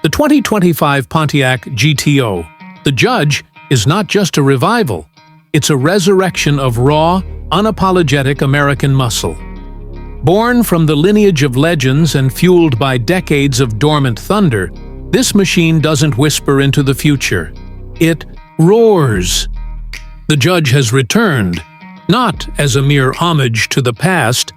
The 2025 Pontiac GTO, The Judge, is not just a revival. It's a resurrection of raw, unapologetic American muscle. Born from the lineage of legends and fueled by decades of dormant thunder, this machine doesn't whisper into the future. It roars. The Judge has returned, not as a mere homage to the past,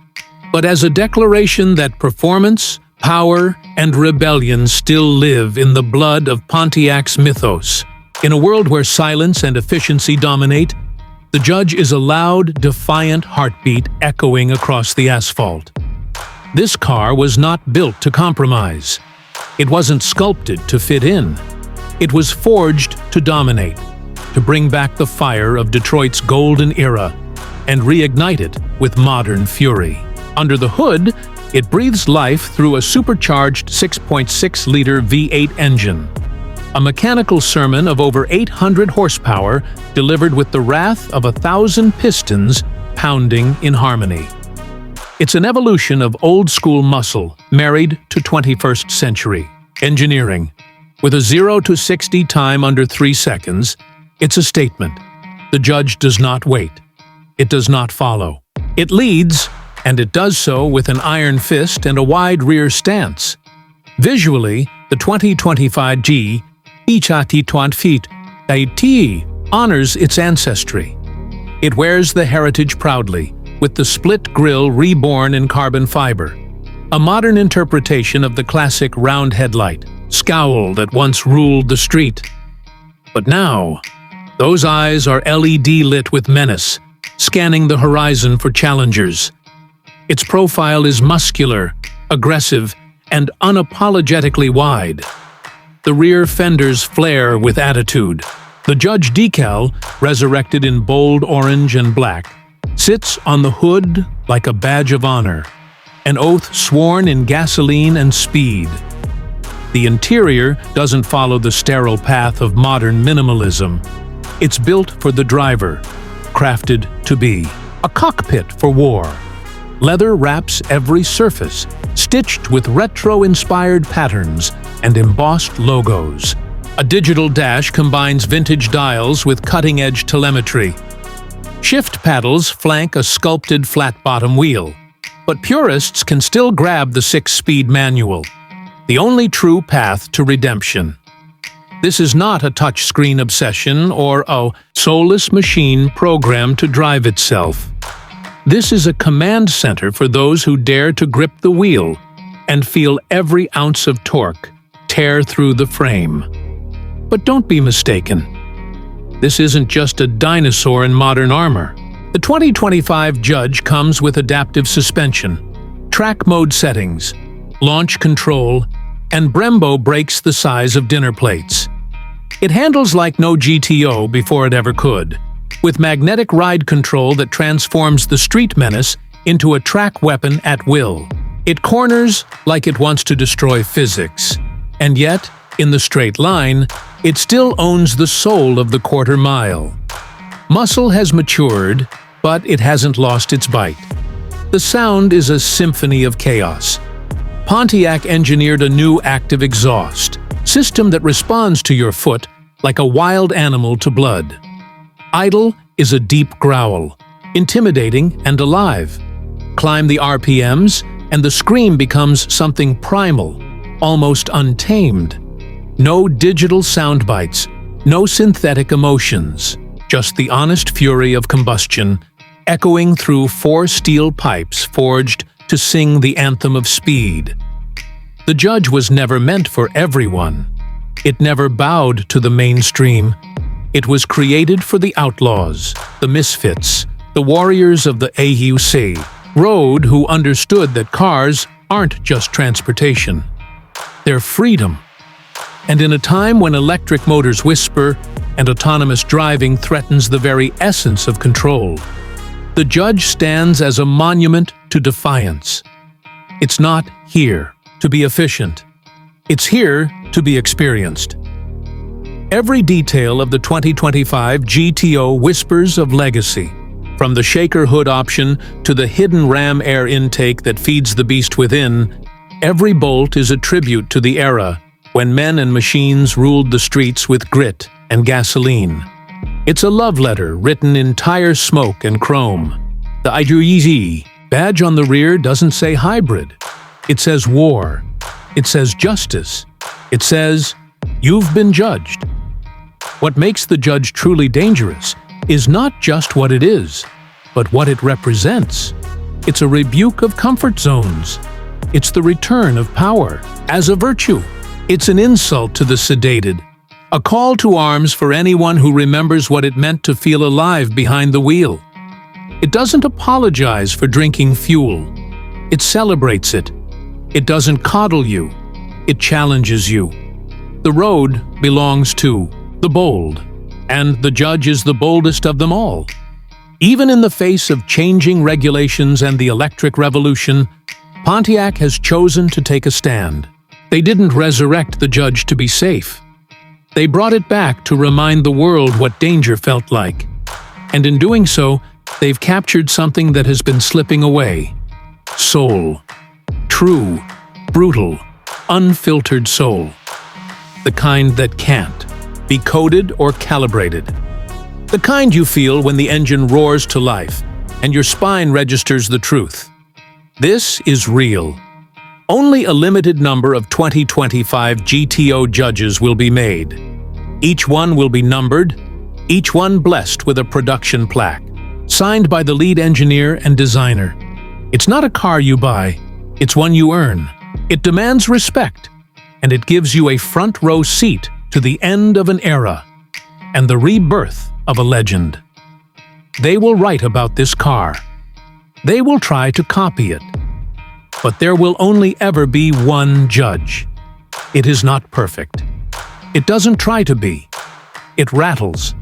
but as a declaration that performance, power, and rebellion still live in the blood of Pontiac's mythos. In a world where silence and efficiency dominate, the Judge is a loud, defiant heartbeat echoing across the asphalt. This car was not built to compromise. It wasn't sculpted to fit in. It was forged to dominate, to bring back the fire of Detroit's golden era and reignite it with modern fury. Under the hood, it breathes life through a supercharged 6.6-liter V8 engine, a mechanical sermon of over 800 horsepower delivered with the wrath of 1,000 pistons pounding in harmony. It's an evolution of old-school muscle married to 21st century engineering. With a 0 to 60 time under 3 seconds, it's a statement. The Judge does not wait. It does not follow. It leads, and it does so with an iron fist and a wide rear stance. Visually, the 2025 GTO honors its ancestry. It wears the heritage proudly, with the split grille reborn in carbon fiber, a modern interpretation of the classic round headlight, scowl that once ruled the street. But now, those eyes are LED lit with menace, scanning the horizon for challengers. Its profile is muscular, aggressive, and unapologetically wide. The rear fenders flare with attitude. The Judge decal, resurrected in bold orange and black, sits on the hood like a badge of honor, an oath sworn in gasoline and speed. The interior doesn't follow the sterile path of modern minimalism. It's built for the driver, crafted to be a cockpit for war. Leather wraps every surface, stitched with retro-inspired patterns and embossed logos. A digital dash combines vintage dials with cutting-edge telemetry. Shift paddles flank a sculpted flat-bottom wheel, but purists can still grab the 6-speed manual, the only true path to redemption. This is not a touchscreen obsession or a soulless machine programmed to drive itself. This is a command center for those who dare to grip the wheel and feel every ounce of torque tear through the frame. But don't be mistaken. This isn't just a dinosaur in modern armor. The 2025 Judge comes with adaptive suspension, track mode settings, launch control, and Brembo brakes the size of dinner plates. It handles like no GTO before it ever could, with magnetic ride control that transforms the street menace into a track weapon at will. It corners like it wants to destroy physics, and yet, in the straight line, it still owns the soul of the quarter mile. Muscle has matured, but it hasn't lost its bite. The sound is a symphony of chaos. Pontiac engineered a new active exhaust system that responds to your foot like a wild animal to blood. Idle is a deep growl, intimidating and alive. Climb the RPMs, and the scream becomes something primal, almost untamed. No digital sound bites, no synthetic emotions, just the honest fury of combustion, echoing through 4 steel pipes forged to sing the anthem of speed. The Judge was never meant for everyone. It never bowed to the mainstream. It was created for the outlaws, the misfits, the warriors of the AUC road who understood that cars aren't just transportation. They're freedom. And in a time when electric motors whisper and autonomous driving threatens the very essence of control, the Judge stands as a monument to defiance. It's not here to be efficient. It's here to be experienced. Every detail of the 2025 GTO whispers of legacy, from the shaker hood option to the hidden ram air intake that feeds the beast within. Every bolt is a tribute to the era, when men and machines ruled the streets with grit and gasoline. It's a love letter written in tire smoke and chrome. The IGZ badge on the rear doesn't say hybrid. It says war. It says justice. It says, "You've been judged." What makes the Judge truly dangerous is not just what it is, but what it represents. It's a rebuke of comfort zones. It's the return of power as a virtue. It's an insult to the sedated, a call to arms for anyone who remembers what it meant to feel alive behind the wheel. It doesn't apologize for drinking fuel. It celebrates it. It doesn't coddle you. It challenges you. The road belongs to the bold, and the Judge is the boldest of them all. Even in the face of changing regulations and the electric revolution, Pontiac has chosen to take a stand. They didn't resurrect the Judge to be safe. They brought it back to remind the world what danger felt like. And in doing so, they've captured something that has been slipping away. Soul. True, brutal, unfiltered soul. The kind that can't be coded or calibrated. The kind you feel when the engine roars to life and your spine registers the truth. This is real. Only a limited number of 2025 GTO Judges will be made. Each one will be numbered, each one blessed with a production plaque, signed by the lead engineer and designer. It's not a car you buy, it's one you earn. It demands respect, and it gives you a front row seat to the end of an era and the rebirth of a legend. They will write about this car. They will try to copy it. But there will only ever be one Judge. It is not perfect. It doesn't try to be. It rattles.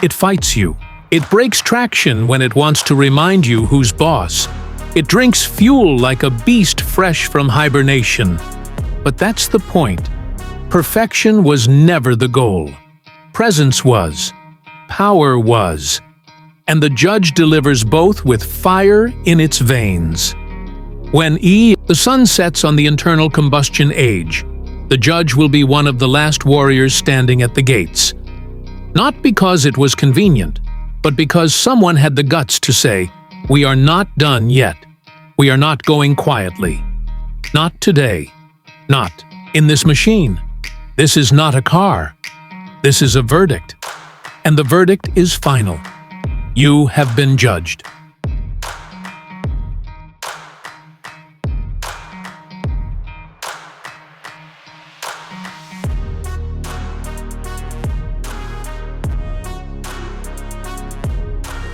It fights you. It breaks traction when it wants to remind you who's boss. It drinks fuel like a beast fresh from hibernation. But that's the point. Perfection was never the goal. Presence was. Power was. And the Judge delivers both with fire in its veins. When the sun sets on the internal combustion age, the Judge will be one of the last warriors standing at the gates. Not because it was convenient, but because someone had the guts to say, "We are not done yet. We are not going quietly. Not today. Not in this machine. This is not a car. This is a verdict. And the verdict is final. You have been judged."